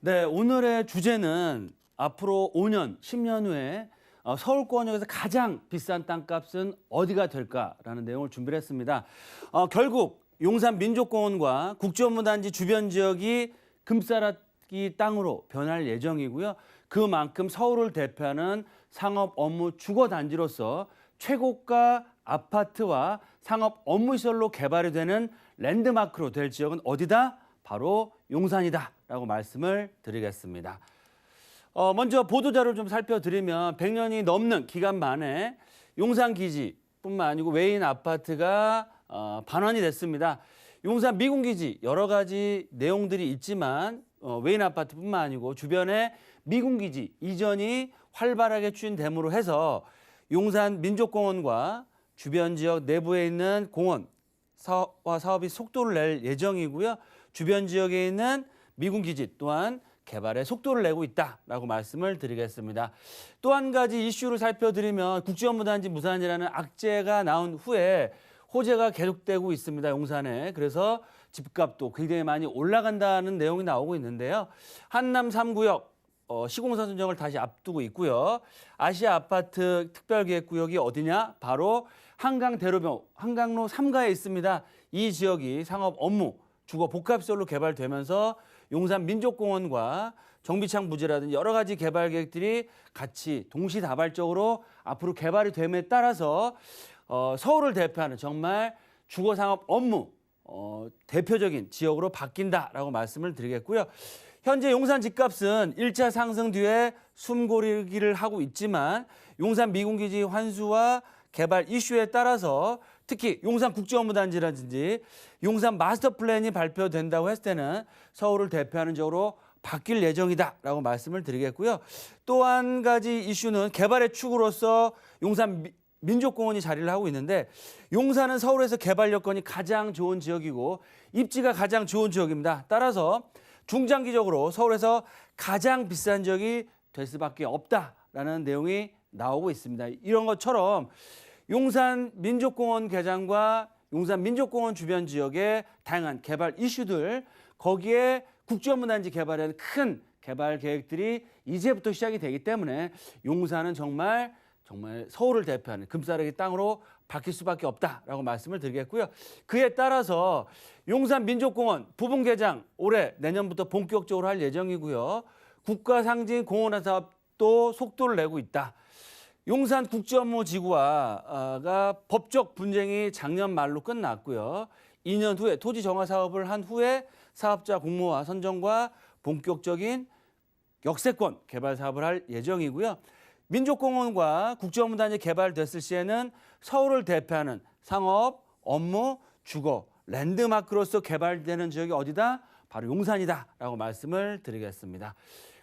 네, 오늘의 주제는 앞으로 5년, 10년 후에 서울권역에서 가장 비싼 땅값은 어디가 될까라는 내용을 준비를 했습니다. 결국 용산 민족공원과 국제업무단지 주변 지역이 금싸라기 땅으로 변할 예정이고요. 그만큼 서울을 대표하는 상업 업무 주거 단지로서 최고가 아파트와 상업 업무시설로 개발이 되는 랜드마크로 될 지역은 어디다? 바로 용산이다라고 말씀을 드리겠습니다. 먼저 보도자료를 좀 살펴드리면 100년이 넘는 기간 만에 용산 기지뿐만 아니고 외인 아파트가 반환이 됐습니다. 용산 미군기지 여러 가지 내용들이 있지만 외인 아파트뿐만 아니고 주변에 미군기지 이전이 활발하게 추진됨으로 해서 용산 민족공원과 주변 지역 내부에 있는 공원 사업이 속도를 낼 예정이고요. 주변 지역에 있는 미군기지 또한 개발에 속도를 내고 있다라고 말씀을 드리겠습니다. 또 한 가지 이슈를 살펴드리면 국제업무단지 무산이라는 악재가 나온 후에 호재가 계속되고 있습니다. 용산에. 그래서 집값도 굉장히 많이 올라간다는 내용이 나오고 있는데요. 한남 3구역 시공사 선정을 다시 앞두고 있고요. 아시아 아파트 특별기획구역이 어디냐? 바로 한강대로변 한강로 3가에 있습니다. 이 지역이 상업 업무 주거 복합시설로 개발되면서 용산 민족공원과 정비창 부지라든지 여러 가지 개발 계획들이 같이 동시다발적으로 앞으로 개발이 됨에 따라서 서울을 대표하는 정말 주거상업 업무 대표적인 지역으로 바뀐다라고 말씀을 드리겠고요. 현재 용산 집값은 1차 상승 뒤에 숨고르기를 하고 있지만 용산 미군기지 환수와 개발 이슈에 따라서 특히 용산 국제업무단지라든지 용산 마스터 플랜이 발표된다고 했을 때는 서울을 대표하는 지역으로 바뀔 예정이다라고 말씀을 드리겠고요. 또 한 가지 이슈는 개발의 축으로서 용산 민족공원이 자리를 하고 있는데 용산은 서울에서 개발 여건이 가장 좋은 지역이고 입지가 가장 좋은 지역입니다. 따라서 중장기적으로 서울에서 가장 비싼 지역이 될 수밖에 없다라는 내용이 나오고 있습니다. 이런 것처럼 용산 민족공원 개장과 용산 민족공원 주변 지역의 다양한 개발 이슈들 거기에 국제업무단지 개발에 대한 큰 개발 계획들이 이제부터 시작이 되기 때문에 용산은 정말 서울을 대표하는 금싸라기 땅으로 바뀔 수밖에 없다라고 말씀을 드리겠고요. 그에 따라서 용산 민족공원 부분 개장 올해 내년부터 본격적으로 할 예정이고요. 국가상징 공원화 사업도 속도를 내고 있다. 용산 국제업무지구가 법적 분쟁이 작년 말로 끝났고요. 2년 후에 토지 정화 사업을 한 후에 사업자 공모와 선정과 본격적인 역세권 개발 사업을 할 예정이고요. 민족공원과 국제업무단지 개발됐을 시에는 서울을 대표하는 상업, 업무, 주거, 랜드마크로서 개발되는 지역이 어디다? 바로 용산이다라고 말씀을 드리겠습니다.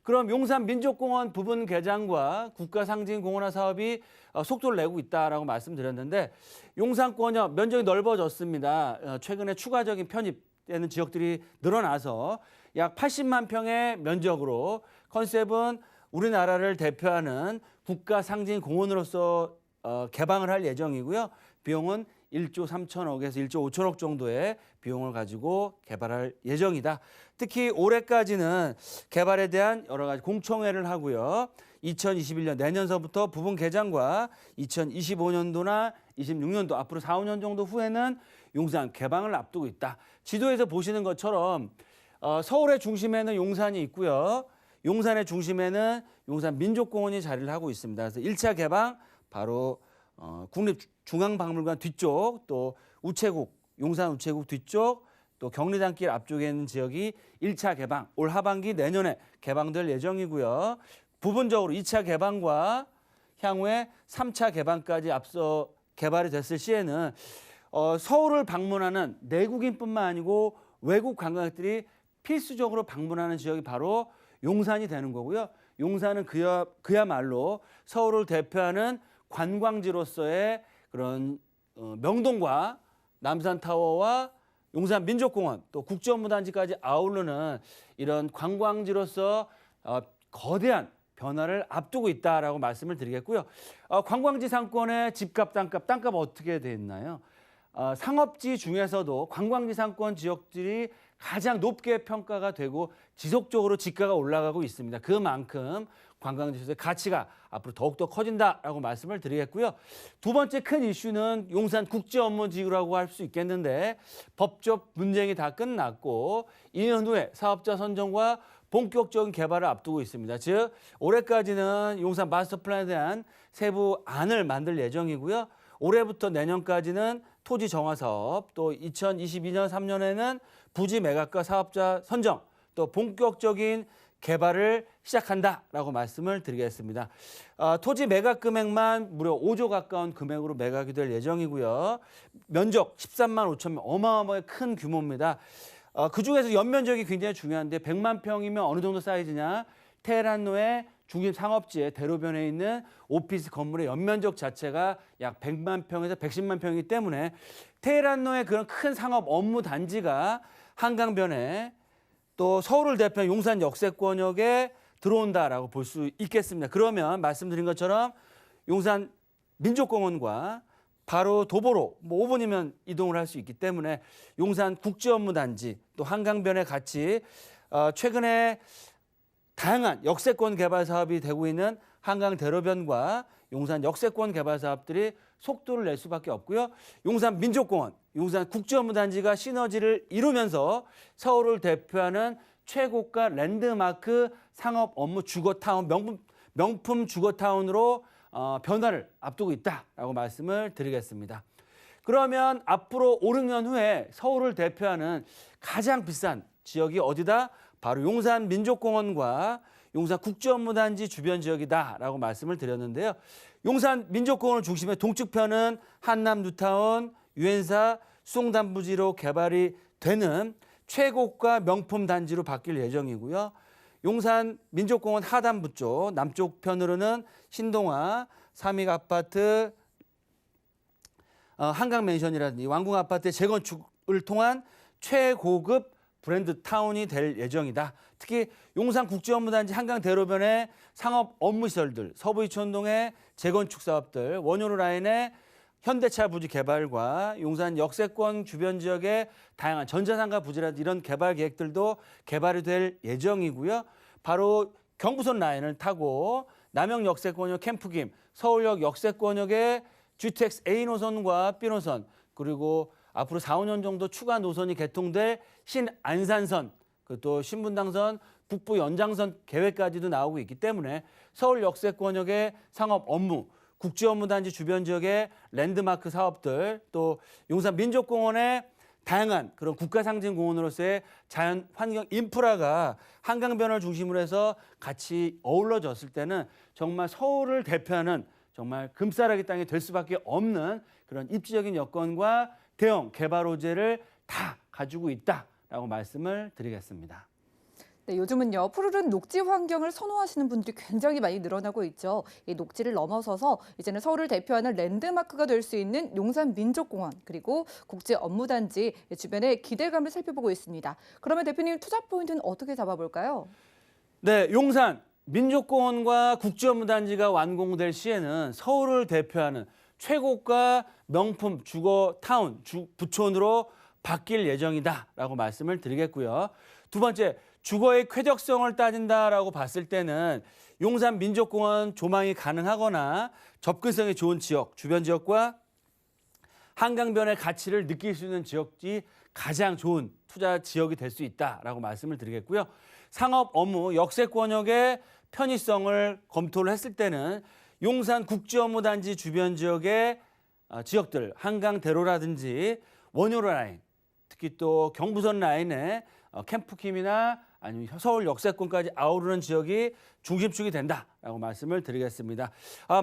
그럼 용산 민족공원 부분 개장과 국가상징공원화 사업이 속도를 내고 있다라고 말씀드렸는데 용산권역 면적이 넓어졌습니다. 최근에 추가적인 편입되는 지역들이 늘어나서 약 80만 평의 면적으로 컨셉은 우리나라를 대표하는 국가상징공원으로서 개방을 할 예정이고요. 비용은 1조 3천억에서 1조 5천억 정도의 비용을 가지고 개발할 예정이다. 특히 올해까지는 개발에 대한 여러 가지 공청회를 하고요. 2021년 내년서부터 부분 개장과 2025년도나 26년도 앞으로 4, 5년 정도 후에는 용산 개방을 앞두고 있다. 지도에서 보시는 것처럼 서울의 중심에는 용산이 있고요. 용산의 중심에는 용산 민족공원이 자리를 하고 있습니다. 그래서 1차 개방 바로 국립중앙박물관 뒤쪽 또 우체국 용산 우체국 뒤쪽 또 경리단길 앞쪽에 있는 지역이 1차 개방 올 하반기 내년에 개방될 예정이고요. 부분적으로 2차 개방과 향후에 3차 개방까지 앞서 개발이 됐을 시에는 서울을 방문하는 내국인뿐만 아니고 외국 관광객들이 필수적으로 방문하는 지역이 바로 용산이 되는 거고요. 용산은 그야말로 서울을 대표하는 관광지로서의 그런 명동과 남산타워와 용산 민족공원 또 국제업무단지까지 아우르는 이런 관광지로서 거대한 변화를 앞두고 있다라고 말씀을 드리겠고요. 관광지 상권의 집값, 땅값 어떻게 돼 있나요? 상업지 중에서도 관광지 상권 지역들이 가장 높게 평가가 되고 지속적으로 지가가 올라가고 있습니다. 그만큼 관광지에서의 가치가 앞으로 더욱더 커진다라고 말씀을 드리겠고요. 두 번째 큰 이슈는 용산 국제업무지구라고 할 수 있겠는데 법적 분쟁이 다 끝났고 2년 후에 사업자 선정과 본격적인 개발을 앞두고 있습니다. 즉 올해까지는 용산 마스터 플랜에 대한 세부 안을 만들 예정이고요. 올해부터 내년까지는 토지 정화 사업, 또 2022년 3년에는 부지 매각과 사업자 선정, 또 본격적인 개발을 시작한다라고 말씀을 드리겠습니다. 토지 매각 금액만 무려 5조 가까운 금액으로 매각이 될 예정이고요. 면적 13만 5천 명, 어마어마하게 큰 규모입니다. 그중에서 연면적이 굉장히 중요한데 100만 평이면 어느 정도 사이즈냐? 테헤란로의 중심 상업지의 대로변에 있는 오피스 건물의 연면적 자체가 약 100만 평에서 110만 평이기 때문에 테헤란로의 그런 큰 상업 업무 단지가 한강변에 또 서울을 대표한 용산 역세권역에 들어온다라고 볼 수 있겠습니다. 그러면 말씀드린 것처럼 용산 민족공원과 바로 도보로 5분이면 이동을 할 수 있기 때문에 용산 국제업무단지 또 한강변에 같이 최근에 다양한 역세권 개발 사업이 되고 있는 한강 대로변과 용산 역세권 개발 사업들이 속도를 낼 수밖에 없고요. 용산 민족공원, 용산 국제업무단지가 시너지를 이루면서 서울을 대표하는 최고가 랜드마크 상업 업무 주거타운, 명품 주거타운으로 변화를 앞두고 있다라고 말씀을 드리겠습니다. 그러면 앞으로 5, 6년 후에 서울을 대표하는 가장 비싼 지역이 어디다? 바로 용산 민족공원과 용산 국제업무단지 주변 지역이다라고 말씀을 드렸는데요. 용산 민족공원을 중심에 동측편은 한남 뉴타운, 유엔사, 수송단부지로 개발이 되는 최고가 명품 단지로 바뀔 예정이고요. 용산 민족공원 하단부 쪽 남쪽 편으로는 신동아, 삼익아파트, 한강맨션이라든지 왕궁아파트의 재건축을 통한 최고급 브랜드 타운이 될 예정이다. 특히 용산 국제업무단지 한강 대로변의 상업 업무시설들, 서부이촌동의 재건축 사업들, 원효로 라인의 현대차 부지 개발과 용산 역세권 주변 지역의 다양한 전자상가 부지라든지 이런 개발 계획들도 개발이 될 예정이고요. 바로 경부선 라인을 타고 남영 역세권역 캠프김, 서울역 역세권역의 GTX A 노선과 B 노선, 그리고 앞으로 4, 5년 정도 추가 노선이 개통될 신안산선, 또 신분당선, 북부 연장선 계획까지도 나오고 있기 때문에 서울 역세권역의 상업 업무, 국제업무단지 주변 지역의 랜드마크 사업들, 또 용산 민족공원의 다양한 그런 국가상징공원으로서의 자연 환경 인프라가 한강변을 중심으로 해서 같이 어우러졌을 때는 정말 서울을 대표하는 정말 금싸라기 땅이 될 수밖에 없는 그런 입지적인 여건과 대형 개발 호재를 다 가지고 있다라고 말씀을 드리겠습니다. 네, 요즘은요, 푸르른 녹지 환경을 선호하시는 분들이 굉장히 많이 늘어나고 있죠. 이 녹지를 넘어서서 이제는 서울을 대표하는 랜드마크가 될 수 있는 용산 민족공원 그리고 국제업무단지 주변의 기대감을 살펴보고 있습니다. 그러면 대표님 투자 포인트는 어떻게 잡아볼까요? 네, 용산 민족공원과 국제업무단지가 완공될 시에는 서울을 대표하는 최고가 명품 주거타운, 부촌으로 바뀔 예정이다라고 말씀을 드리겠고요. 두 번째, 주거의 쾌적성을 따진다라고 봤을 때는 용산 민족공원 조망이 가능하거나 접근성이 좋은 지역, 주변 지역과 한강변의 가치를 느낄 수 있는 지역이 가장 좋은 투자 지역이 될 수 있다라고 말씀을 드리겠고요. 상업 업무, 역세권역의 편의성을 검토를 했을 때는 용산 국제업무단지 주변 지역의 지역들, 한강대로라든지 원효로 라인, 특히 또 경부선 라인의 캠프킴이나 아니면 서울 역세권까지 아우르는 지역이 중심축이 된다라고 말씀을 드리겠습니다.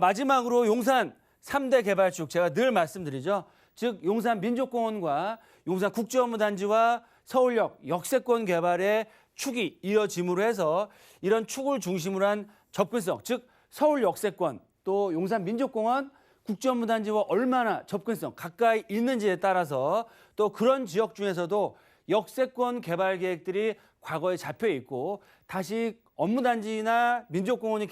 마지막으로 용산 3대 개발축, 제가 늘 말씀드리죠. 즉 용산 민족공원과 용산 국제업무단지와 서울역 역세권 개발의 축이 이어짐으로 해서 이런 축을 중심으로 한 접근성, 즉 서울 역세권 또 용산 민족공원 국제업무단지와 얼마나 접근성 가까이 있는지에 따라서 또 그런 지역 중에서도 역세권 개발 계획들이 과거에 잡혀 있고 다시 업무단지나 민족공원이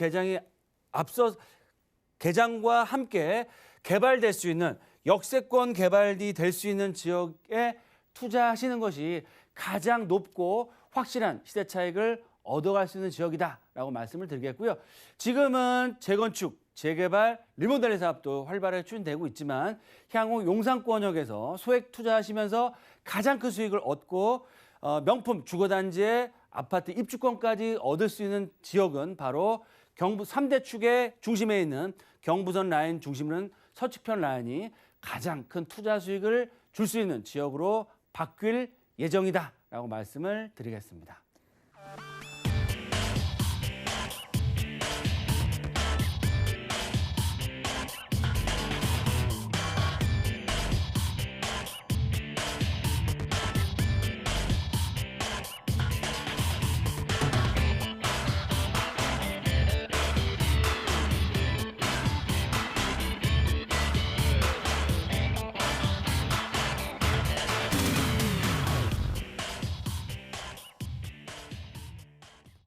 개장과 함께 개발될 수 있는 역세권 개발이 될 수 있는 지역에 투자하시는 것이 가장 높고 확실한 시대 차익을 얻어갈 수 있는 지역이다라고 말씀을 드리겠고요. 지금은 재건축, 재개발, 리모델링 사업도 활발하게 추진되고 있지만 향후 용산권역에서 소액 투자하시면서 가장 큰 수익을 얻고 명품 주거단지의 아파트 입주권까지 얻을 수 있는 지역은 바로 경부 3대 축의 중심에 있는 경부선 라인 중심은 서측편 라인이 가장 큰 투자 수익을 줄 수 있는 지역으로 바뀔 예정이다라고 말씀을 드리겠습니다.